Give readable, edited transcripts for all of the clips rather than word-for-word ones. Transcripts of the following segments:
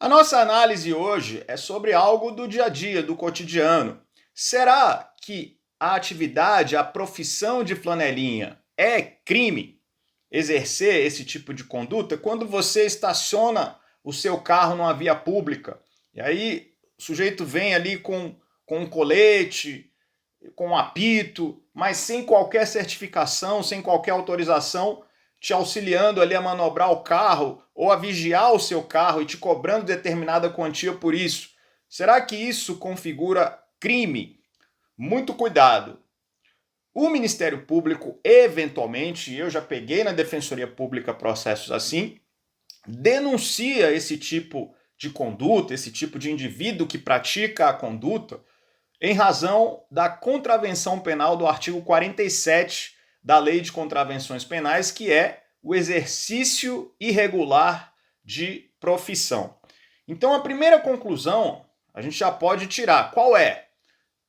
A nossa análise hoje é sobre algo do dia a dia, do cotidiano. Será que a atividade, a profissão de flanelinha é crime? Exercer esse tipo de conduta quando você estaciona o seu carro numa via pública e aí o sujeito vem ali com um colete, com um apito, mas sem qualquer certificação, sem qualquer autorização, te auxiliando ali a manobrar o carro ou a vigiar o seu carro e te cobrando determinada quantia por isso. Será que isso configura crime? Muito cuidado. O Ministério Público, eventualmente, eu já peguei na Defensoria Pública processos assim, denuncia esse tipo de conduta, esse tipo de indivíduo que pratica a conduta, em razão da contravenção penal do artigo 47 da Lei de Contravenções Penais, que é o exercício irregular de profissão. Então, a primeira conclusão a gente já pode tirar. Qual é?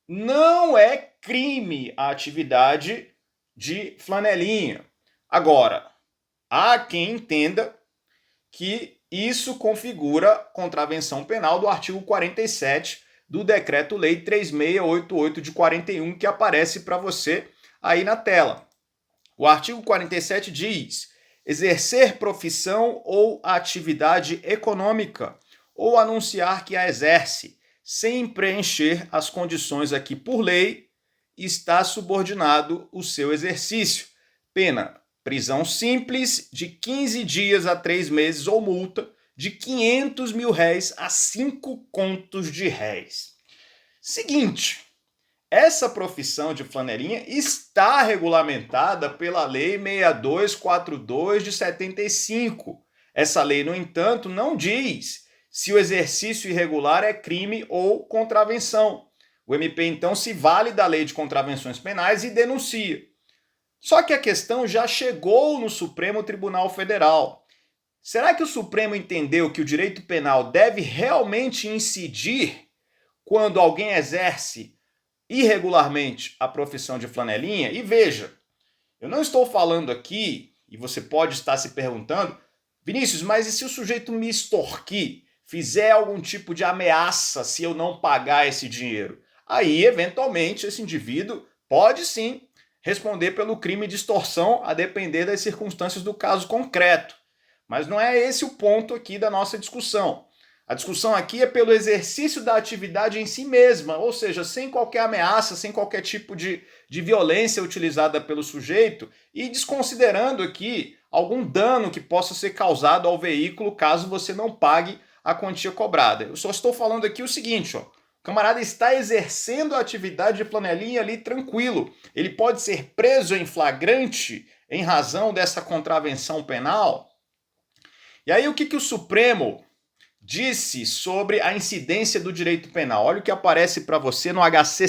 Não é crime a atividade de flanelinha. Agora, há quem entenda que isso configura contravenção penal do artigo 47 do Decreto-Lei 3688 de 41, que aparece para você aí na tela. O artigo 47 diz: exercer profissão ou atividade econômica ou anunciar que a exerce, sem preencher as condições aqui por lei, está subordinado o seu exercício. Pena: prisão simples de 15 dias a 3 meses ou multa de R$ 500 mil a 5 contos de réis. Seguinte, essa profissão de flanelinha está regulamentada pela Lei 6242 de 75. Essa lei, no entanto, não diz se o exercício irregular é crime ou contravenção. O MP, então, se vale da Lei de Contravenções Penais e denuncia. Só que a questão já chegou no Supremo Tribunal Federal. Será que o Supremo entendeu que o direito penal deve realmente incidir quando alguém exerce irregularmente a profissão de flanelinha? E veja, eu não estou falando aqui, e você pode estar se perguntando, Vinícius, mas e se o sujeito me extorquir, fizer algum tipo de ameaça se eu não pagar esse dinheiro? Aí, eventualmente, esse indivíduo pode sim responder pelo crime de extorsão, a depender das circunstâncias do caso concreto. Mas não é esse o ponto aqui da nossa discussão. A discussão aqui é pelo exercício da atividade em si mesma, ou seja, sem qualquer ameaça, sem qualquer tipo de violência utilizada pelo sujeito e desconsiderando aqui algum dano que possa ser causado ao veículo caso você não pague a quantia cobrada. Eu só estou falando aqui o seguinte, ó. O camarada está exercendo a atividade de flanelinha ali tranquilo. Ele pode ser preso em flagrante em razão dessa contravenção penal? E aí o que o Supremo disse sobre a incidência do direito penal? Olha o que aparece para você no HC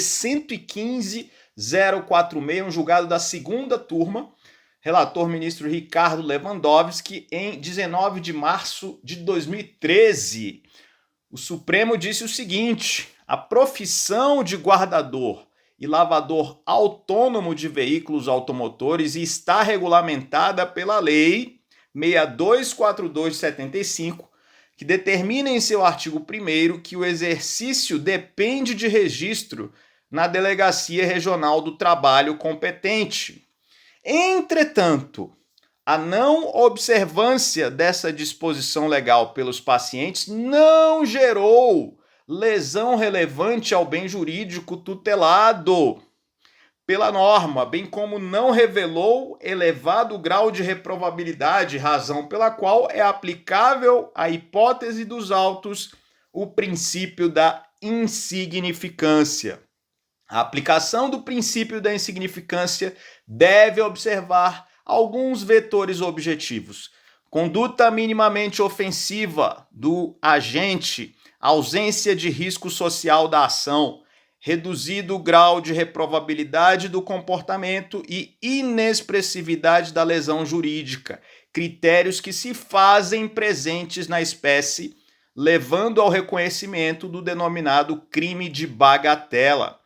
115.046, um julgado da segunda turma, relator ministro Ricardo Lewandowski, em 19 de março de 2013. O Supremo disse o seguinte: a profissão de guardador e lavador autônomo de veículos automotores está regulamentada pela Lei 6242 de 75, que determina em seu artigo 1º que o exercício depende de registro na Delegacia Regional do Trabalho competente. Entretanto, a não observância dessa disposição legal pelos pacientes não gerou lesão relevante ao bem jurídico tutelado pela norma, bem como não revelou elevado grau de reprovabilidade, razão pela qual é aplicável à hipótese dos autos o princípio da insignificância. A aplicação do princípio da insignificância deve observar alguns vetores objetivos: conduta minimamente ofensiva do agente, ausência de risco social da ação, reduzido o grau de reprovabilidade do comportamento e inexpressividade da lesão jurídica, critérios que se fazem presentes na espécie, levando ao reconhecimento do denominado crime de bagatela.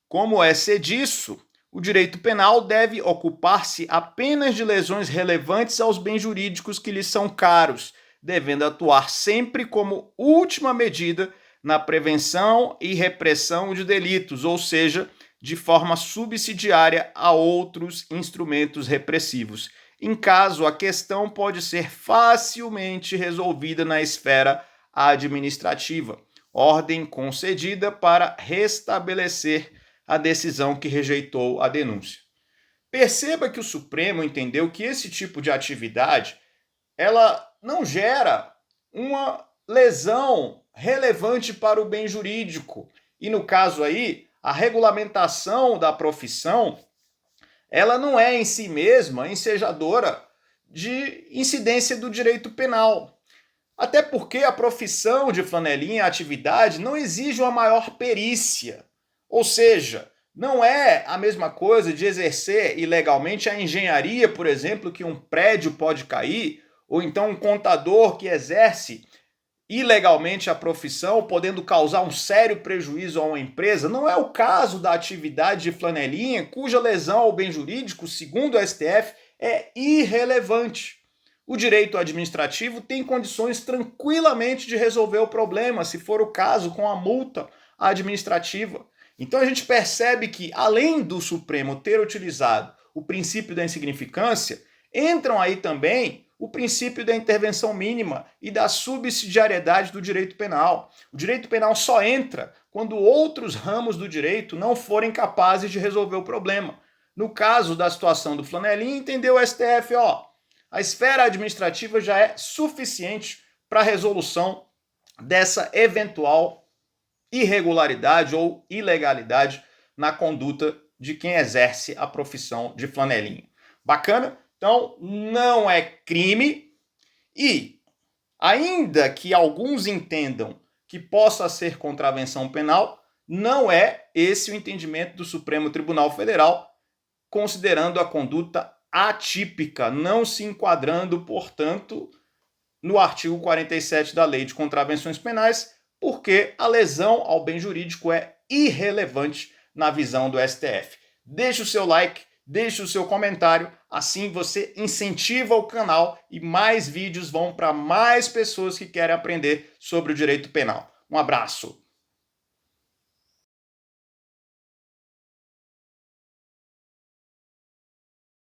Como é ser disso, o direito penal deve ocupar-se apenas de lesões relevantes aos bens jurídicos que lhes são caros, devendo atuar sempre como última medida na prevenção e repressão de delitos, ou seja, de forma subsidiária a outros instrumentos repressivos, em caso a questão pode ser facilmente resolvida na esfera administrativa, ordem concedida para restabelecer a decisão que rejeitou a denúncia. Perceba que o Supremo entendeu que esse tipo de atividade ela não gera uma lesão relevante para o bem jurídico. E no caso aí, a regulamentação da profissão, ela não é em si mesma ensejadora de incidência do direito penal. Até porque a profissão de flanelinha, a atividade, não exige uma maior perícia. Ou seja, não é a mesma coisa de exercer ilegalmente a engenharia, por exemplo, que um prédio pode cair, ou então um contador que exerce ilegalmente a profissão, podendo causar um sério prejuízo a uma empresa. Não é o caso da atividade de flanelinha, cuja lesão ao bem jurídico, segundo o STF, é irrelevante. O direito administrativo tem condições tranquilamente de resolver o problema, se for o caso, com a multa administrativa. Então a gente percebe que, além do Supremo ter utilizado o princípio da insignificância, entram aí também o princípio da intervenção mínima e da subsidiariedade do direito penal. O direito penal só entra quando outros ramos do direito não forem capazes de resolver o problema. No caso da situação do flanelinha, entendeu o STF, a esfera administrativa já é suficiente para a resolução dessa eventual irregularidade ou ilegalidade na conduta de quem exerce a profissão de flanelinha. Bacana? Então, não é crime e, ainda que alguns entendam que possa ser contravenção penal, não é esse o entendimento do Supremo Tribunal Federal, considerando a conduta atípica, não se enquadrando, portanto, no artigo 47 da Lei de Contravenções Penais, porque a lesão ao bem jurídico é irrelevante na visão do STF. Deixe o seu like, deixe o seu comentário, assim você incentiva o canal e mais vídeos vão para mais pessoas que querem aprender sobre o direito penal. Um abraço!